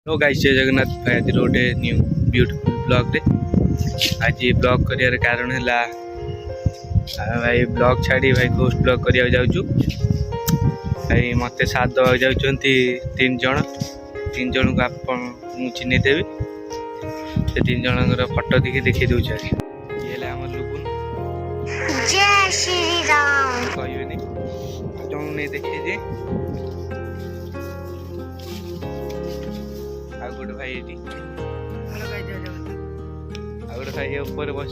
No guys जय जगन्नाथ भाई आज रोटे न्यू ब्यूटीफुल ब्लॉग रे आज ब्लॉग करियार कारण है भाई ब्लॉग छाड़ी भाई कोस्ट ब्लॉग करिया जाउछु भाई मते साथ दवा जाउछंती तीन जण को आपन मु चिन्ह देबी से तीन जणकर फोटो देखि दउछ ये ले हमर लुकुन जय श्री राम कहबेनी जण नै देखि जे गोटे भाई ये गोटे भाई ऊपर बस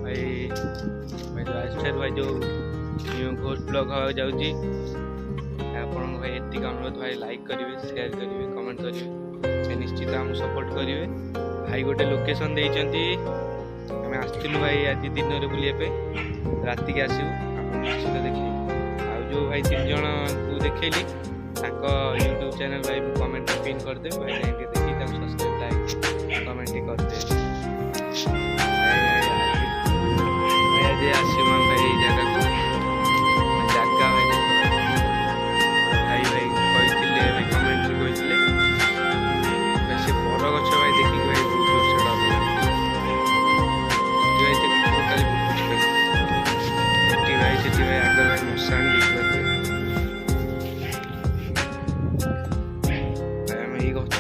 भाई भाई जो घोष ब्लॉग हवा जाऊँगी आपन भाई एतिक अनुरोध भाई लाइक करेंगे शेयर करेंगे कमेंट करेंगे निश्चित आम सपोर्ट करेंगे भाई गोटे लोकेशन देइचंती आम आसलु भाई आज दिन में बुलाइए राति के आसू आप निश्चित देखिए जो भाई तीन जन को देखली यूट्यूब चैनल भाई कमेंट पिन करदे भाई जाके देखी सब्सक्राइब लाइक कमेंट करदे भाई आसिम भाई जगह को जगह भाई भाई कहते भाई कमेंट कहते से बर गछ भाई देखिए भाई बहुत जोर से भाई से भाई आगे भाई मुसान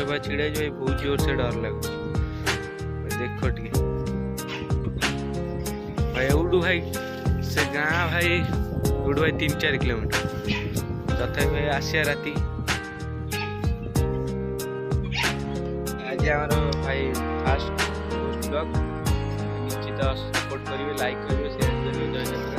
गछ छिड़ा जो बहुत जोर से डर लगे देख टे भाई उडू भाई से गाँ भाई उडू भाई 3-4 किलोमीटर तथा भाई आसिया राति आज आम भाई फास्ट ब्लॉग निश्चित सपोर्ट करेंगे लाइक करेंगे शेयर करेंगे।